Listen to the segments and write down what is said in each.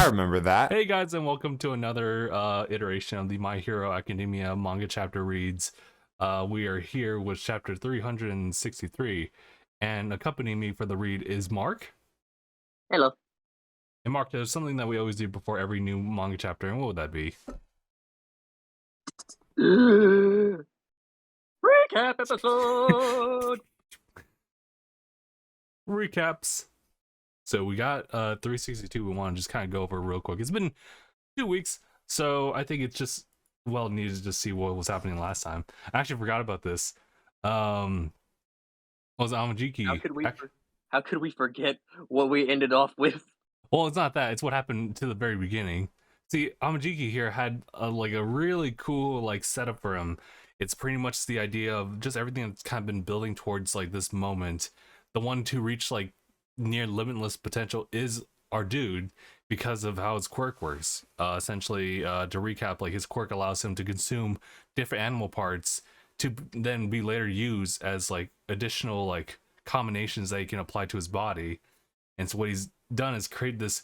I remember that. Hey guys, and welcome to another iteration of the My Hero Academia Manga Chapter Reads. We are here with chapter 363, and accompanying me for the read is Mark. Hello. And Mark, there's something that we always do before every new manga chapter, and what would that be? Recap episode. Recaps. So we got 362 we want to just kind of go over real quick. It's been 2 weeks, so I think it's just well needed to just see what was happening last time. I actually forgot about this. Was Amajiki. How could we forget what we ended off with? Well, it's not that. It's what happened to the very beginning. See, Amajiki here had a really cool setup for him. It's pretty much the idea of just everything that's kind of been building towards this moment. The one to reach near limitless potential is our dude because of how his quirk works. Essentially, to recap, his quirk allows him to consume different animal parts to then be later used as additional combinations that he can apply to his body. And so what he's done is create this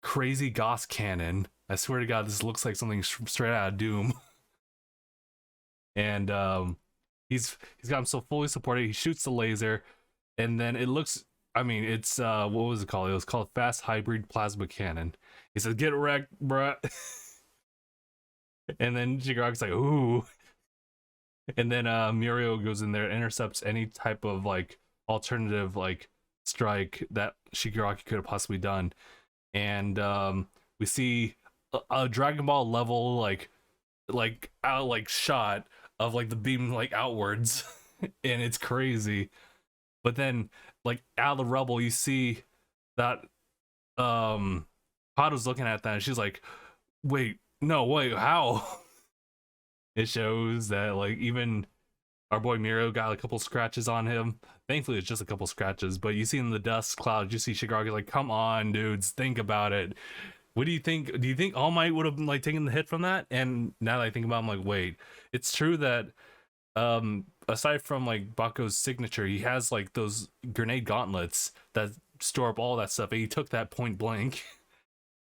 crazy Gauss cannon. I swear to God, this looks like something straight out of Doom. And he's got him so fully supported. He shoots the laser, and then it looks. I mean, it's what was it called? It was called Fast Hybrid Plasma Cannon. He said, "Get wrecked, bruh." And then Shigaraki's like, "Ooh." And then Mirio goes in there and intercepts any type of alternative strike that Shigaraki could have possibly done. And we see a Dragon Ball level shot of the beam outwards, and it's crazy. But then out of the rubble you see that Haru's looking at that and she's like, wait, how? It shows that even our boy Miro got a couple scratches on him. Thankfully it's just a couple scratches, but you see in the dust cloud, you see Shigaraki come on dudes, think about it. What do you think? Do you think All Might would have taken the hit from that? And now that I think about it, I'm like, wait, it's true that aside from Baku's signature, he has those grenade gauntlets that store up all that stuff, and he took that point blank.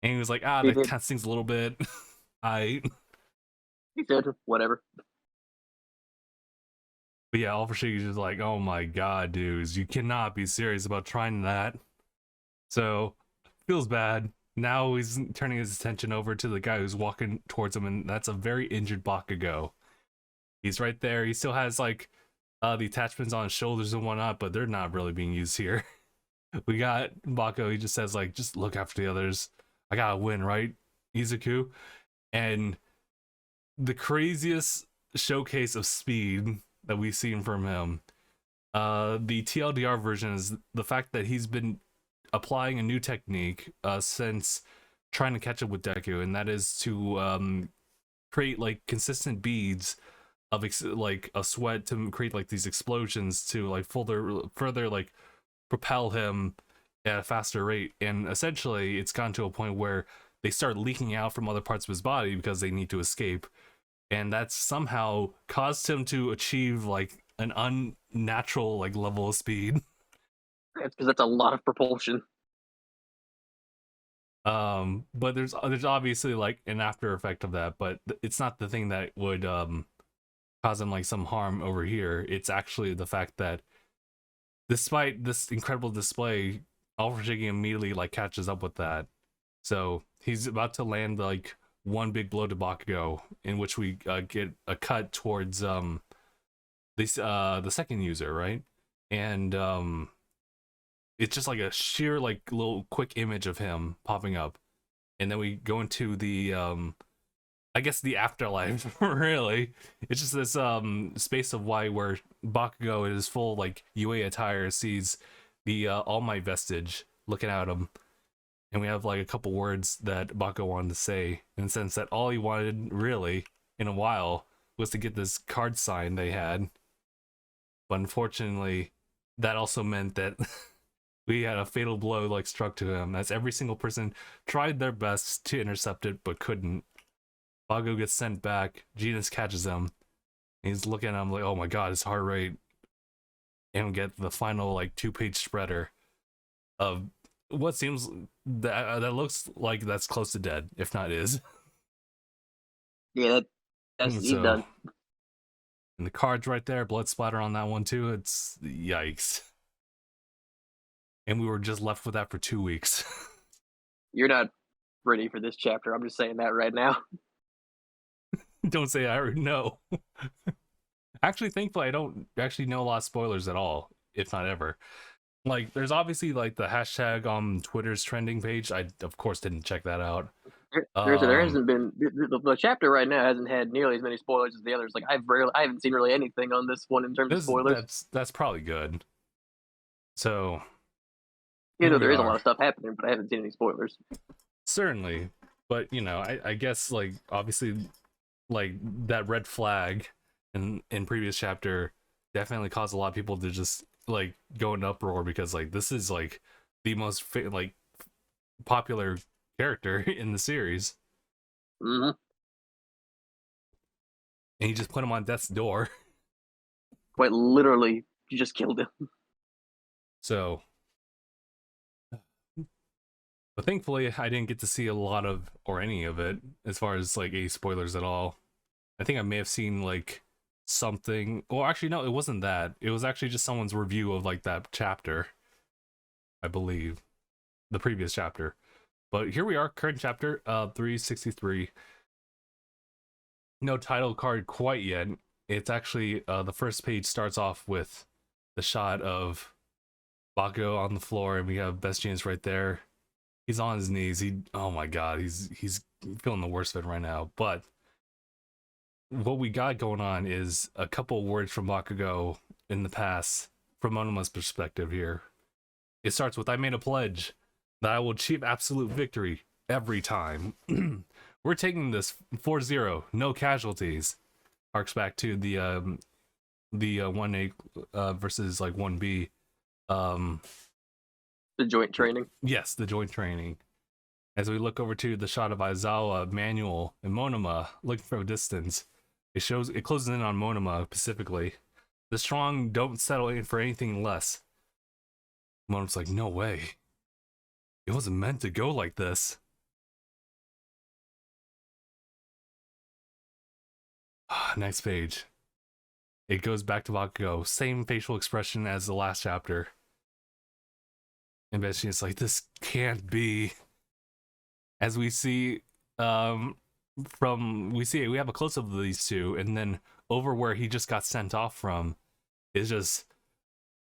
And he was like, that kind of stings a little bit. He said whatever. But yeah, All for Shiggy's just like, oh my god, dudes, you cannot be serious about trying that. So feels bad. Now he's turning his attention over to the guy who's walking towards him, and that's a very injured Bakugo. He's right there. He still has the attachments on his shoulders and whatnot, but they're not really being used here. We got Bakugo. He just says just look after the others. I gotta win, right, Izuku? And the craziest showcase of speed that we've seen from him, the TLDR version, is the fact that he's been applying a new technique since trying to catch up with Deku, and that is to create consistent beads of a sweat to create these explosions to further propel him at a faster rate. And essentially it's gotten to a point where they start leaking out from other parts of his body because they need to escape, and that's somehow caused him to achieve an unnatural level of speed. It's because that's a lot of propulsion. But there's obviously an after effect of that, but it's not the thing that would cause him some harm over here. It's actually the fact that despite this incredible display, Alpha Shiggy immediately catches up with that. So he's about to land one big blow to Bakugo, in which we get a cut towards the second user, right? And it's just a sheer little quick image of him popping up, and then we go into the I guess the afterlife. Really, it's just this space of why where Bakugo in his full UA attire sees the All Might vestige looking at him, and we have a couple words that Bakugo wanted to say, in the sense that all he wanted really in a while was to get this card sign they had. But unfortunately, that also meant that we had a fatal blow struck to him, as every single person tried their best to intercept it but couldn't. Bakugo gets sent back. Genus catches him. He's looking at him oh my god, his heart rate. And we get the final 2-page spreader of what seems that looks like that's close to dead, if not is. Yeah, that's he's So, done. and the card's right there, blood splatter on that one too. It's yikes. And we were just left with that for 2 weeks. You're not ready for this chapter. I'm just saying that right now. Don't say I already know. Actually, thankfully, I don't actually know a lot of spoilers at all, if not ever. Like, there's obviously like the hashtag on Twitter's trending page. I of course didn't check that out. There hasn't been the chapter right now hasn't had nearly as many spoilers as the others. Like I haven't seen really anything on this one in terms of this spoilers. that's probably good. So You here know, we there is a lot are. of stuff happening, but I haven't seen any spoilers. Certainly, but you know, I guess like obviously like that red flag in previous chapter definitely caused a lot of people to just like go in uproar because like this is like the most like popular character in the series, Hmm. and he just put him on death's door. Quite literally, you just killed him. So, but thankfully, I didn't get to see a lot of or any of it as far as like any spoilers at all. I think I may have seen like something. Well, actually, no, it wasn't that. It was actually just someone's review of like that chapter, I believe, the previous chapter. But here we are, current chapter, 363. No title card quite yet. It's actually the first page starts off with the shot of Bakugo on the floor, and we have Best Jeans right there. He's on his knees. Oh my god, he's feeling the worst of it right now. But what we got going on is a couple words from Bakugo in the past, from Monoma's perspective here. It starts with, I made a pledge that I will achieve absolute victory every time. We're taking this 4-0, no casualties. Harks back to the 1A versus like 1B. The joint training. Yes, the joint training. As we look over to the shot of Aizawa, Manuel, and Monoma looking from a distance, it closes in on Monoma specifically. The strong don't settle in for anything less. Monoma's like, no way. It wasn't meant to go like this. Next page. It goes back to Bakugo. Same facial expression as the last chapter. And Beshi's like, this can't be. As we see, we have a close up of these two, and then over where he just got sent off from is just,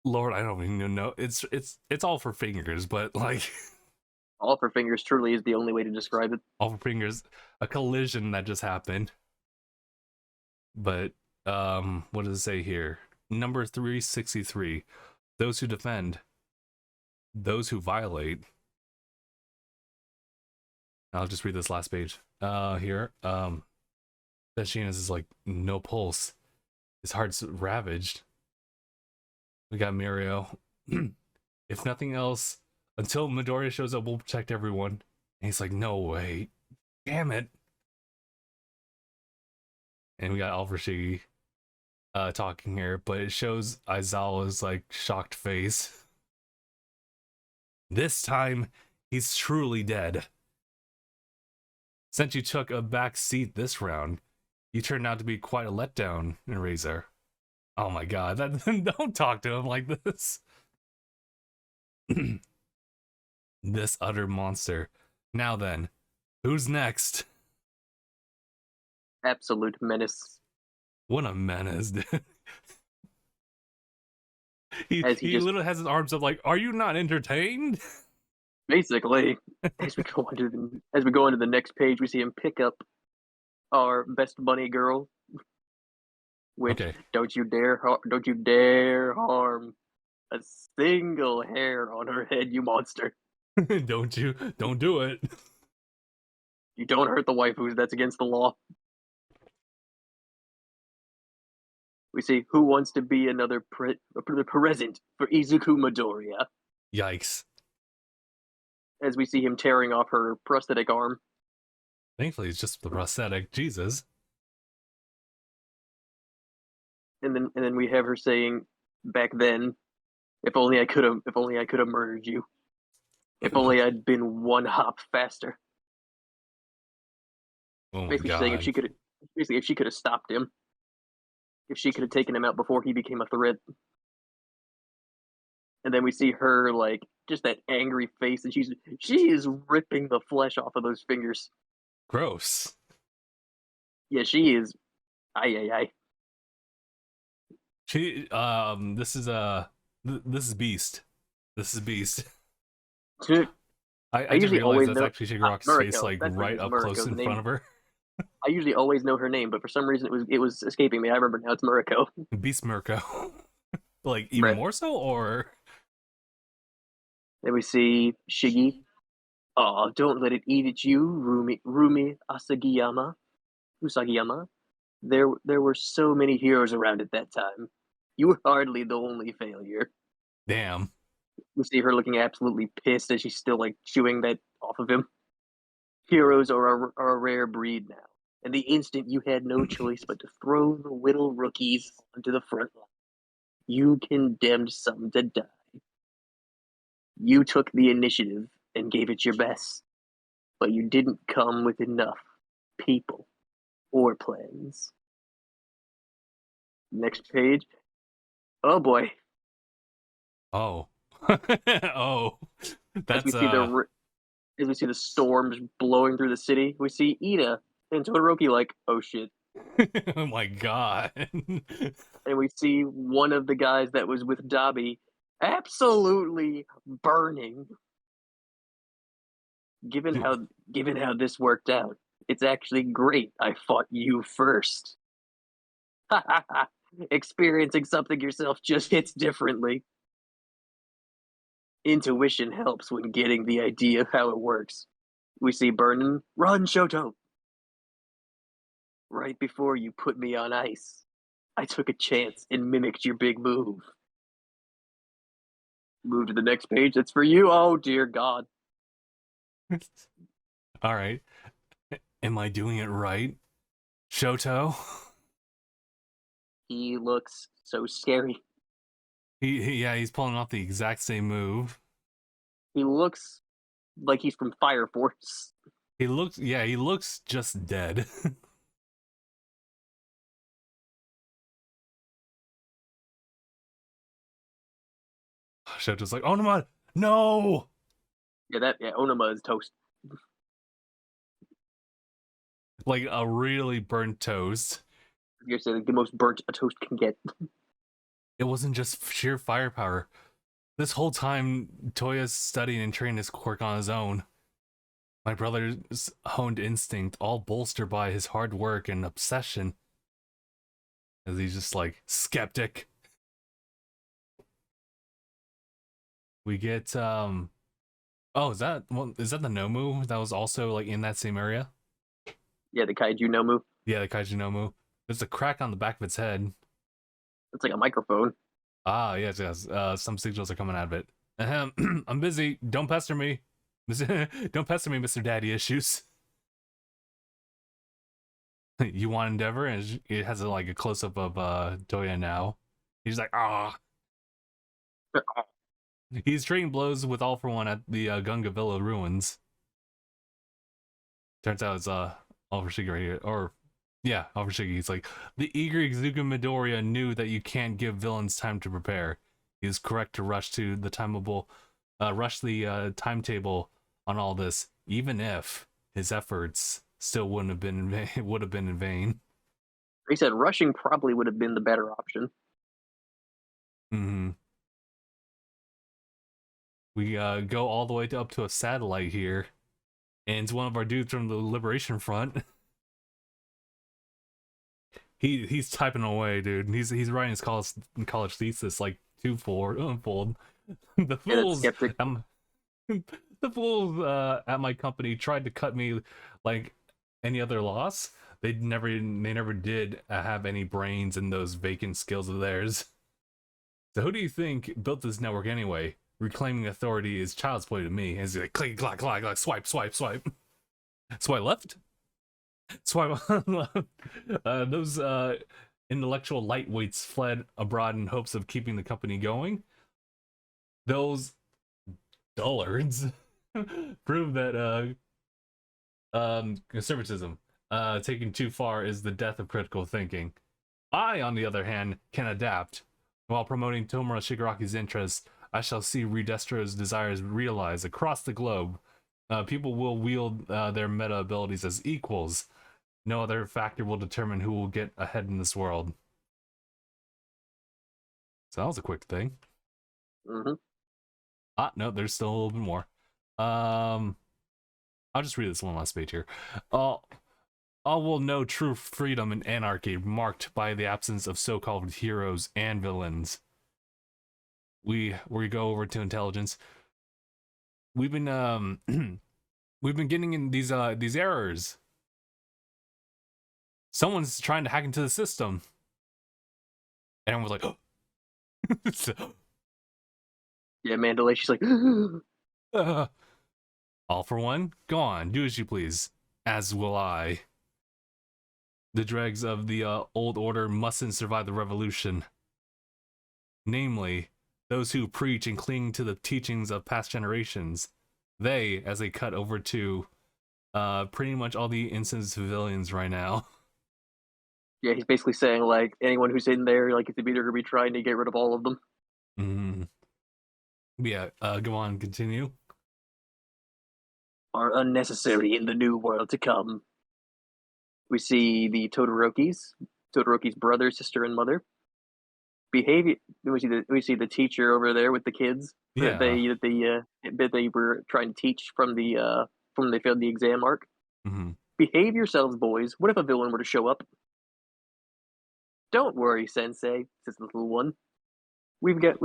Lord, I don't even know. It's all for fingers, but like All for fingers truly is the only way to describe it. all for fingers, a collision that just happened. But what does it say here? Number 363. Those who defend, those who violate. I'll just read this last page. Here. Vegeta's is like no pulse. His heart's ravaged. We got Mirio. If nothing else, until Midoriya shows up, we'll protect everyone. And he's like, no way. Damn it. And we got Alpha Shiggy talking here, but it shows Aizawa's like shocked face. This time, he's truly dead. Since you took a back seat this round, you turned out to be quite a letdown, Razor. Oh my god, don't talk to him like this. This utter monster. Now then, who's next? Absolute menace. What a menace, dude. he Just literally has his arms up like, are you not entertained? basically, as we go into the next page, we see him pick up our best bunny girl. Which Okay. don't you dare harm a single hair on her head, you monster. Don't do it. You don't hurt the waifus, that's against the law. We see who wants to be another present for Izuku Midoriya. Yikes. As we see him tearing off her prosthetic arm. Thankfully, it's just the prosthetic. Jesus. And then we have her saying, back then, if only I could have murdered you. If only I'd been one hop faster. Oh my Basically, she's saying god. if she could have stopped him, if she could have taken him out before he became a threat. And then we see her like just that angry face, and she is ripping the flesh off of those fingers. Gross. Yeah, she is. Ay ay ay. She this is this is Beast. This is Beast. Dude, I I didn't usually realize always that's know actually Shigeroku's face, Murako. like That's her right name. up Murako. close The in front name. of her. I usually always know her name, but for some reason it was escaping me. I remember now. It's Murako. Beast Mirko. Like even Right. more so, or Then we see Shiggy. Oh, don't let it eat at you, Rumi Usagiyama. There were so many heroes around at that time. You were hardly the only failure. damn. We see her looking absolutely pissed as she's still like chewing that off of him. Heroes are a rare breed now, and the instant you had no choice but to throw the little rookies onto the front line, you condemned some to die. You took the initiative and gave it your best, but you didn't come with enough people or plans. Next page. Oh boy. Oh. Oh. As we That's see the storms blowing through the city, we see Ida and Todoroki like, oh shit. oh my god. And we see one of the guys that was with Dabi absolutely burning. Given how this worked out, it's actually great I fought you first. Experiencing something yourself just hits differently. Intuition helps when getting the idea of how it works. We see Burnin, run, Shoto! Right before you put me on ice, I took a chance and mimicked your big move. Move to the next page. That's for you. Oh dear God. All right. Am I doing it right, Shoto? He looks so scary. Yeah, he's pulling off the exact same move. He looks like he's from Fire Force. He looks just dead. Shoto's like, Onuma, no! Yeah, Onuma is toast. Like a really burnt toast. You're saying like the most burnt a toast can get. It wasn't just sheer firepower. This whole time, Toya's studying and training his quirk on his own. My brother's honed instinct, all bolstered by his hard work and obsession. As he's just like, skeptic. We get, oh, is that the Nomu that was also like in that same area? Yeah, the Kaiju Nomu. Yeah, the Kaiju Nomu. There's a crack on the back of its head. It's like a microphone. Ah, yes. Some signals are coming out of it. I'm busy. Don't pester me. Don't pester me, Mr. Daddy Issues. You want Endeavor? And it has like a close up of Toya now. He's like, ah. He's trading blows with All For One at the Gunga Villa ruins. Turns out it's All For Shiggy right here. Or, yeah, All For Shiggy. He's like, the eager Izuku Midoriya knew that you can't give villains time to prepare. He is correct to rush to the timetable on all this, even if his efforts still would have been in vain. He said rushing probably would have been the better option. Mm-hmm. We go all the way up to a satellite here, and it's one of our dudes from the Liberation Front. He's typing away, dude. He's writing his college thesis like unfold. The fools, the fools at my company tried to cut me like any other loss. They never did have any brains in those vacant skills of theirs. So who do you think built this network anyway? Reclaiming authority is child's play to me. As like click, clack, clack, like swipe, swipe, swipe, swipe left, swipe left. Those intellectual lightweights fled abroad in hopes of keeping the company going. Those dullards prove that conservatism taken too far is the death of critical thinking. I, on the other hand, can adapt. While promoting Tomura Shigaraki's interests, I shall see Redestro's desires realized across the globe. People will wield their meta abilities as equals. No other factor will determine who will get ahead in this world. So that was a quick thing. Mm-hmm. No, there's still a little bit more. I'll just read this one last page here. All will know true freedom and anarchy, marked by the absence of so-called heroes and villains. We go over to intelligence. We've been we've been getting in these errors. Someone's trying to hack into the system. And everyone was like, oh. So, Yeah, Mandalay, she's like, all for one, go on, do as you please. As will I. The dregs of the old order mustn't survive the revolution. Namely, those who preach and cling to the teachings of past generations. They, as they cut over to pretty much all the innocent civilians right now. yeah, he's basically saying, like, anyone who's in there, like, it's either going to be trying to get rid of all of them. Mm. Yeah, go on, continue. Are unnecessary in the new world to come. We see the Todoroki's brother, sister, and mother. Behavior. We see the teacher over there with the kids Yeah. that they were trying to teach from they failed the exam arc. Mm-hmm. Behave yourselves, boys. What if a villain were to show up? Don't worry, Sensei, says the little one. We've got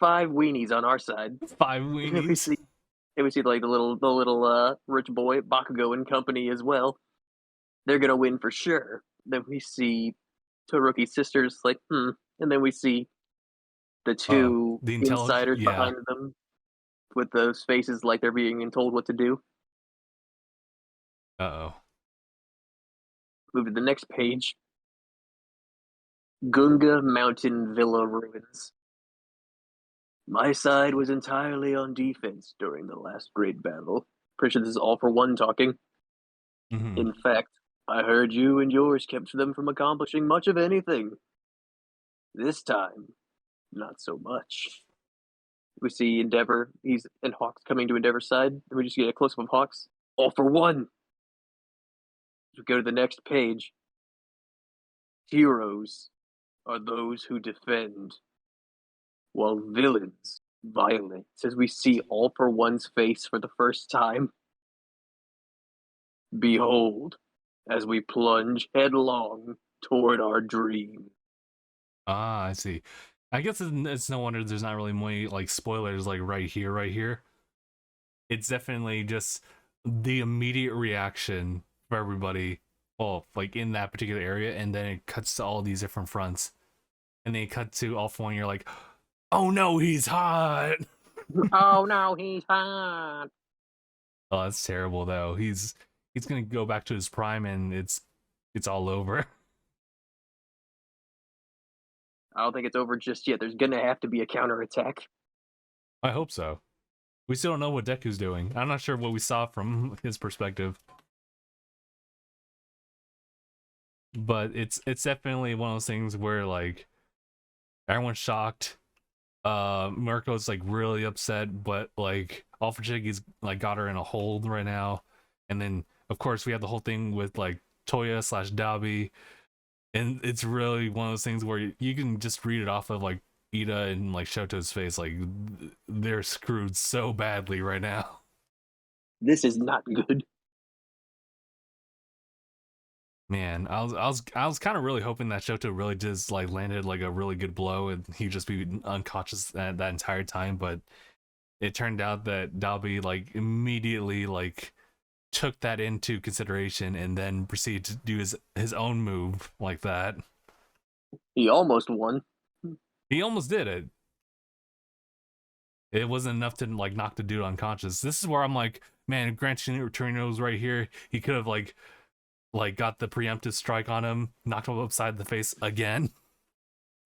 5 weenies on our side. 5 weenies. We see like the little rich boy Bakugo and company as well. They're gonna win for sure. Then we see Todoroki's sisters like, and then we see the two the insiders yeah. behind them with those faces like they're being told what to do. Uh-oh. Move to the next page. Gunga Mountain Villa ruins. My side was entirely on defense during the last great battle. Pretty sure this is all for one talking. Mm-hmm. In fact, I heard you and yours kept them from accomplishing much of anything. This time, not so much. We see Endeavor, and Hawks coming to Endeavor's side, and we just get a close-up of Hawks. All for one! We go to the next page. Heroes are those who defend, while villains violate. As we see All for One's face for the first time. Behold, as we plunge headlong toward our dream. Ah, I see. I guess it's no wonder there's not really many like spoilers like right here. It's definitely just the immediate reaction for everybody, well, like in that particular area, and then it cuts to all these different fronts. And then it cuts to All for One, you're like, oh no, he's hot. Oh no, he's hot. Oh, that's terrible though. He's gonna go back to his prime and it's all over. I don't think it's over just yet. There's gonna have to be a counterattack. I hope so. We still don't know what Deku's doing. I'm not sure what we saw from his perspective. But it's definitely one of those things where like everyone's shocked. Mirko's like really upset, but like All for Chigi's like got her in a hold right now. And then of course we have the whole thing with like Toya / Dabi. And it's really one of those things where you can just read it off of like Ida and like Shoto's face, like they're screwed so badly right now. This is not good. Man, I was kind of really hoping that Shoto really just like landed like a really good blow and he'd just be unconscious that entire time, but it turned out that Dabi like immediately like took that into consideration and then proceeded to do his own move like that. He almost won. He almost did it. It wasn't enough to like knock the dude unconscious. This is where I'm like, man, Gran Torino's right here. He could have like got the preemptive strike on him, knocked him upside the face again.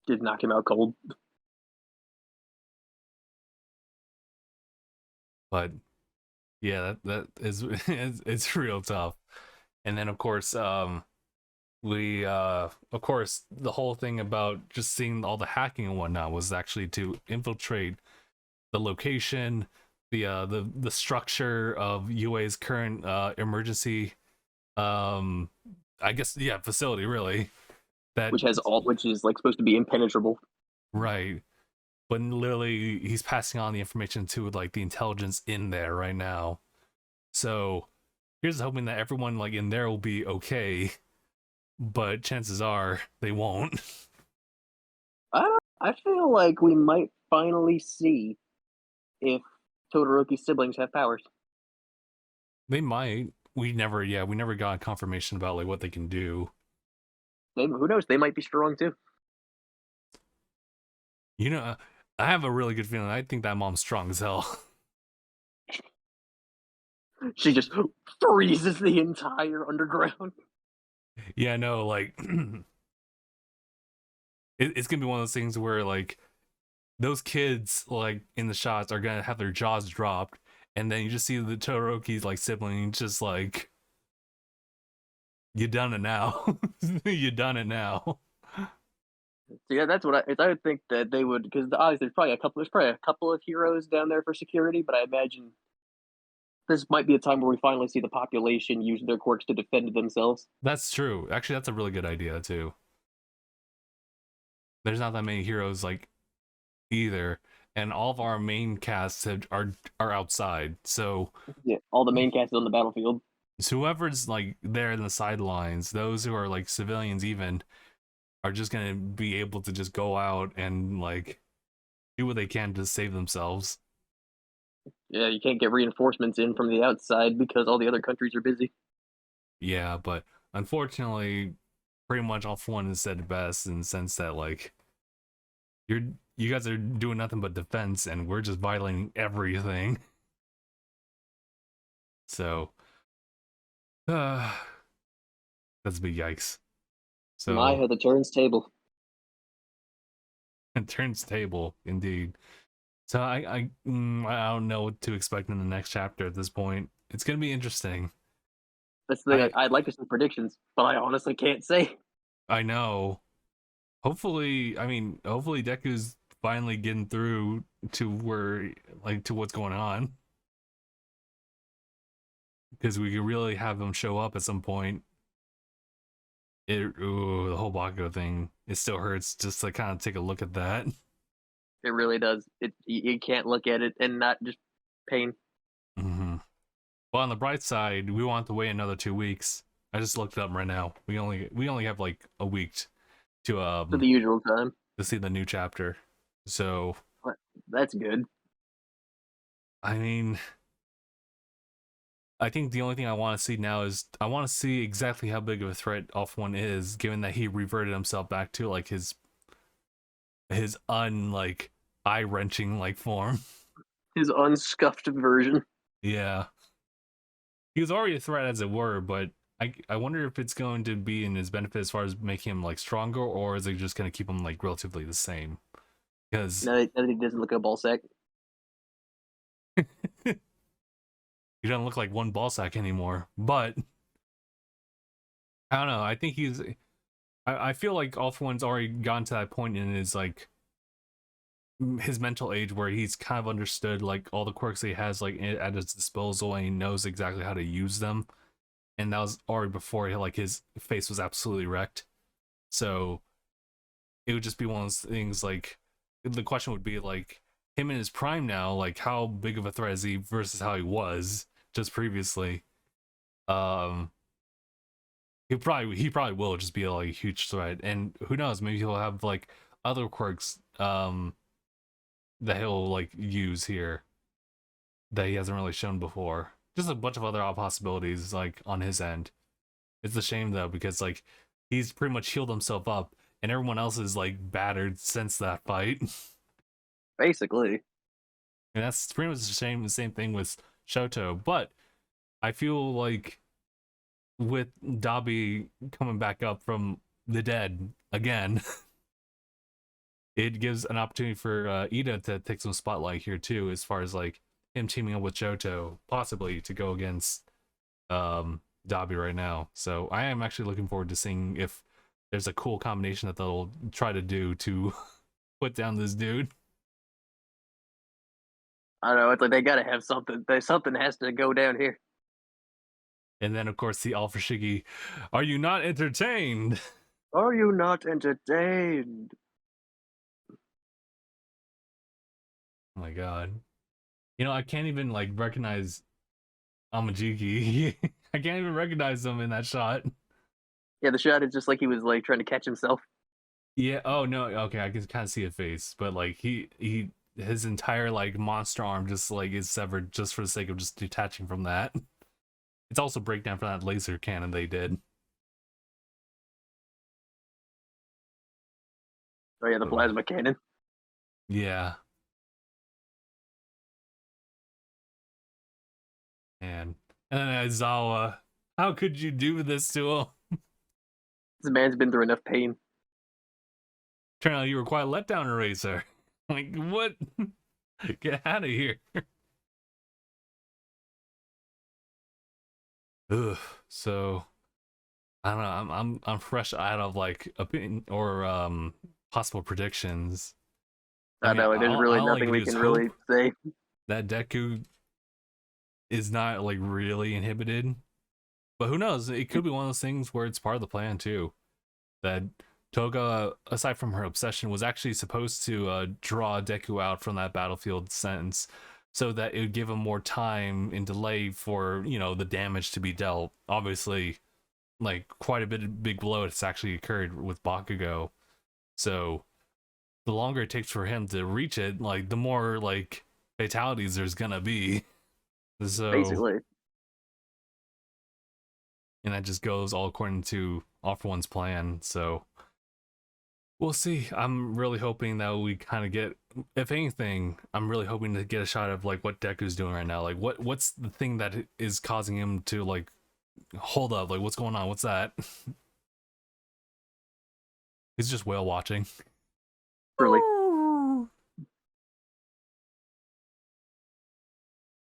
Did knock him out cold. But Yeah, that is it's real tough. And then of course, we of course the whole thing about just seeing all the hacking and whatnot was actually to infiltrate the location, the structure of UA's current emergency um I guess yeah facility really that which is like supposed to be impenetrable. right. But literally he's passing on the information to like the intelligence in there right now. So here's hoping that everyone like in there will be okay, but chances are they won't. I feel like we might finally see if Todoroki's siblings have powers. They might. We never got confirmation about like what they can do. Who knows? They might be strong too. You know, I have a really good feeling. I think that mom's strong as hell. She just freezes the entire underground. Yeah, no, like it's gonna be one of those things where like those kids like in the shots are gonna have their jaws dropped, and then you just see the Todoroki's like sibling just like you done it now. You done it now. So yeah, that's what I would think that they would, because obviously there's probably a couple of heroes down there for security, but I imagine this might be a time where we finally see the population use their quirks to defend themselves. That's true. Actually, that's a really good idea too. There's not that many heroes like either, and all of our main casts are outside. So Yeah, all the main cast is on the battlefield. whoever's like there in the sidelines, those who are like civilians even, are just gonna be able to just go out and like do what they can to save themselves. Yeah, you can't get reinforcements in from the outside because all the other countries are busy. Yeah, but unfortunately, pretty much all for one has said it best in the sense that like you're you guys are doing nothing but defense and we're just violating everything. So that's a big yikes. So Maya, the turns table. it turns table indeed. So I don't know what to expect in the next chapter at this point. It's gonna be interesting. That's the thing. I I'd like to see predictions, but I honestly can't say. I know. Hopefully, I mean, hopefully Deku's finally getting through to where like to what's going on because we could really have him show up at some point. The whole Bakugo thing, it still hurts just to kind of take a look at that. It really does. You can't look at it and not just pain. Mm-hmm. Well, on the bright side, we won't have to wait another 2 weeks. I just looked it up right now. We only have like a week to For the usual time. to see the new chapter. So That's good. I mean, I think the only thing I want to see now is I want to see exactly how big of a threat Off One is, given that he reverted himself back to like his like eye wrenching like form. His unscuffed version. Yeah, he was already a threat as it were, but I wonder if it's going to be in his benefit as far as making him like stronger, or is it just going to keep him like relatively the same? Because Now that he doesn't look like a ball sack. he doesn't look like one ball sack anymore. But I don't know. I think he's. I feel like All For One's already gotten to that point in his like his mental age where he's kind of understood like all the quirks he has like at his disposal and he knows exactly how to use them. And that was already before like his face was absolutely wrecked. So it would just be one of those things like the question would be like him in his prime now, like how big of a threat is he versus how he was just previously. Um he probably will just be like a huge threat. And who knows, maybe he'll have like other quirks that he'll like use here that he hasn't really shown before. Just a bunch of other possibilities like on his end. It's a shame though because like he's pretty much healed himself up and everyone else is like battered since that fight. Basically. And that's pretty much the same thing with Shoto. But I feel like with Dabi coming back up from the dead again, it gives an opportunity for Ida to take some spotlight here too, as far as like him teaming up with Johto, possibly to go against Dabi right now. So I am actually looking forward to seeing if there's a cool combination that they'll try to do to put down this dude. I don't know. It's like they gotta have something. Something has to go down here. And then of course the Alpha Shiggy, are you not entertained? Are you not entertained? Oh my god. You know, I can't even like recognize Amajiki. I can't even recognize him in that shot. Yeah, the shot is just like he was like trying to catch himself. Yeah, oh no, okay, I can kind of see a face, but like he his entire like monster arm just like is severed just for the sake of just detaching from that. It's also breakdown for that laser cannon they did. Oh yeah, the Ugh. plasma cannon. Yeah. And then Aizawa, how could you do this to him? This man's been through enough pain. Turned out you were quite a letdown eraser. Like what? Get out of here. Ugh. So I don't know. I'm fresh out of like opinion or possible predictions. I mean, know, like, there's really all I nothing can we do is can really hope say. that Deku is not like really inhibited. But who knows? It could be one of those things where it's part of the plan too. That Toga, aside from her obsession, was actually supposed to draw Deku out from that battlefield sentence so that it would give him more time and delay for, you know, the damage to be dealt. Obviously, like quite a bit of big blow has actually occurred with Bakugo. So the longer it takes for him to reach it, like the more like fatalities there's gonna be. So Basically. and that just goes all according to All For One's plan. So we'll see. I'm really hoping that we kind of get, if anything, I'm really hoping to get a shot of like what Deku's doing right now. Like what's the thing that is causing him to like hold up? Like what's going on? What's that? He's just whale watching. Truly.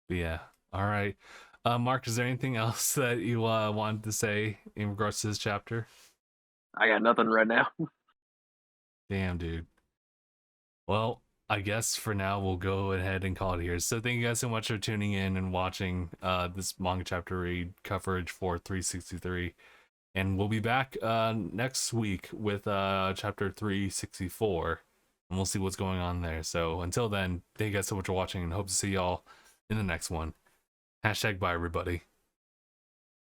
But yeah. All right. Mark, is there anything else that you wanted to say in regards to this chapter? I got nothing right now. Damn, dude. Well, I guess for now we'll go ahead and call it here. So thank you guys so much for tuning in and watching this manga chapter read coverage for 363. And we'll be back next week with chapter 364. And we'll see what's going on there. So until then, thank you guys so much for watching and hope to see y'all in the next one. Hashtag bye, everybody.